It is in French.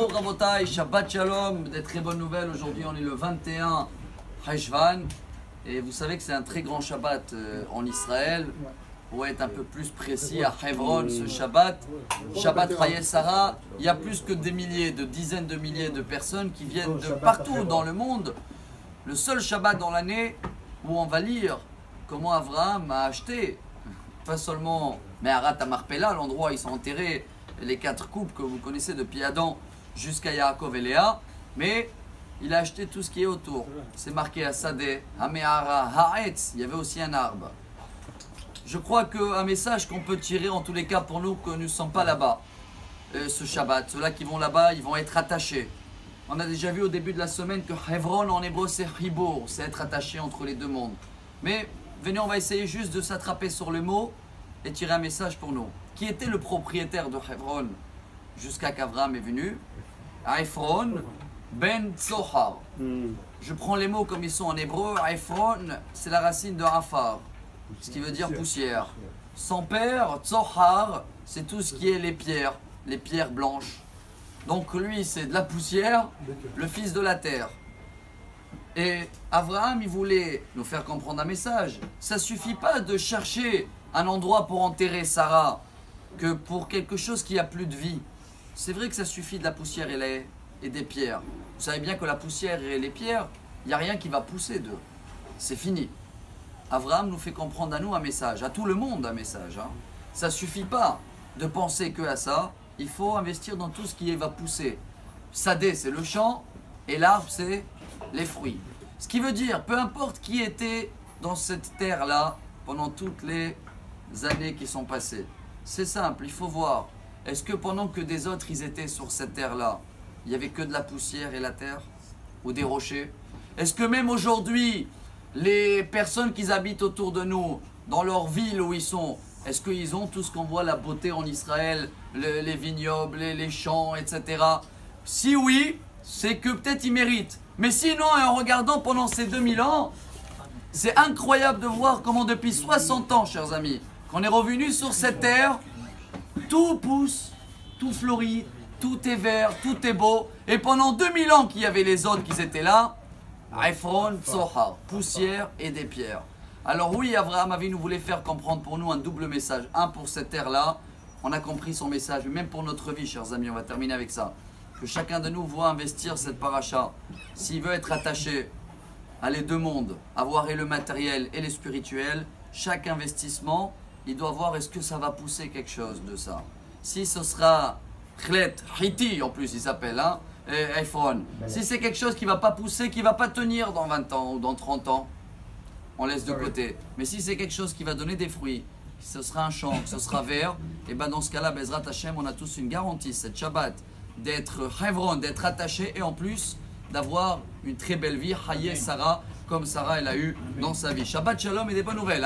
Baruch Rabotai, Shabbat Shalom, des très bonnes nouvelles. Aujourd'hui, on est le 21 Heshvan. Et vous savez que c'est un très grand Shabbat en Israël. Pour être un peu plus précis, à Hebron, ce Shabbat, Shabbat Chayei Sarah, il y a plus que des milliers, de dizaines de milliers de personnes qui viennent de partout dans le monde. Le seul Shabbat dans l'année où on va lire comment Abraham a acheté, pas seulement Meharat Marpella, l'endroit où ils sont enterrés, les 4 coupes que vous connaissez depuis Adam jusqu'à Yaakov et Léa, mais il a acheté tout ce qui est autour. C'est marqué à Sadeh, à Mehara, Ha'etz, il y avait aussi un arbre. Je crois qu'un message qu'on peut tirer en tous les cas pour nous que nous ne sommes pas là-bas, ce Shabbat, ceux-là qui vont là-bas, ils vont être attachés. On a déjà vu au début de la semaine que Hebron en hébreu c'est Hibur, c'est être attaché entre les deux mondes. Mais venez, on va essayer juste de s'attraper sur le mot et tirer un message pour nous. Qui était le propriétaire de Hebron jusqu'à qu'Abraham est venu? Ephron ben Tzohar. Je prends les mots comme ils sont en hébreu. Ephron, c'est la racine de Afar, ce qui veut dire poussière. Son père, Tzohar, c'est tout ce qui est les pierres blanches. Donc lui, c'est de la poussière, le fils de la terre. Et Abraham, il voulait nous faire comprendre un message. Ça ne suffit pas de chercher un endroit pour enterrer Sarah, que pour quelque chose qui a plus de vie. C'est vrai que ça suffit de la poussière et des pierres. Vous savez bien que la poussière et les pierres, il n'y a rien qui va pousser d'eux. C'est fini. Abraham nous fait comprendre à nous un message, à tout le monde un message. Ça ne suffit pas de penser que à ça. Il faut investir dans tout ce qui va pousser. Sadé, c'est le champ, et l'arbre, c'est les fruits. Ce qui veut dire, peu importe qui était dans cette terre-là pendant toutes les années qui sont passées. C'est simple, il faut voir. Est-ce que pendant que des autres, ils étaient sur cette terre-là, il n'y avait que de la poussière et la terre? Ou des rochers? Est-ce que même aujourd'hui, les personnes qui habitent autour de nous, dans leur ville où ils sont, est-ce qu'ils ont tout ce qu'on voit, la beauté en Israël, les vignobles, les champs, etc. Si oui, c'est que peut-être ils méritent. Mais sinon, en regardant pendant ces 2000 ans, c'est incroyable de voir comment depuis 60 ans, chers amis, qu'on est revenu sur cette terre, tout pousse, tout fleurit, tout est vert, tout est beau. Et pendant 2000 ans qu'il y avait les autres qui étaient là, Ephron, Tzohar, poussière et des pierres. Alors oui, Abraham Avinu voulait faire comprendre pour nous un double message. Un, pour cette terre-là, on a compris son message, mais même pour notre vie, chers amis, on va terminer avec ça. Que chacun de nous voit investir cette paracha. S'il veut être attaché à les deux mondes, avoir et le matériel et les spirituels, chaque investissement, il doit voir est-ce que ça va pousser quelque chose de ça. Si ce sera Chlet, Hiti en plus il s'appelle, Ephron. Si c'est quelque chose qui ne va pas pousser, qui ne va pas tenir dans 20 ans ou dans 30 ans, on laisse de côté. Mais si c'est quelque chose qui va donner des fruits, ce sera un champ, ce sera vert, et bien dans ce cas-là, Bezrat Hashem, on a tous une garantie, cette Shabbat, d'être Hebron, d'être attaché et en plus d'avoir une très belle vie, Chayei Sarah, comme Sarah elle a eu dans sa vie. Shabbat Shalom et des bonnes nouvelles.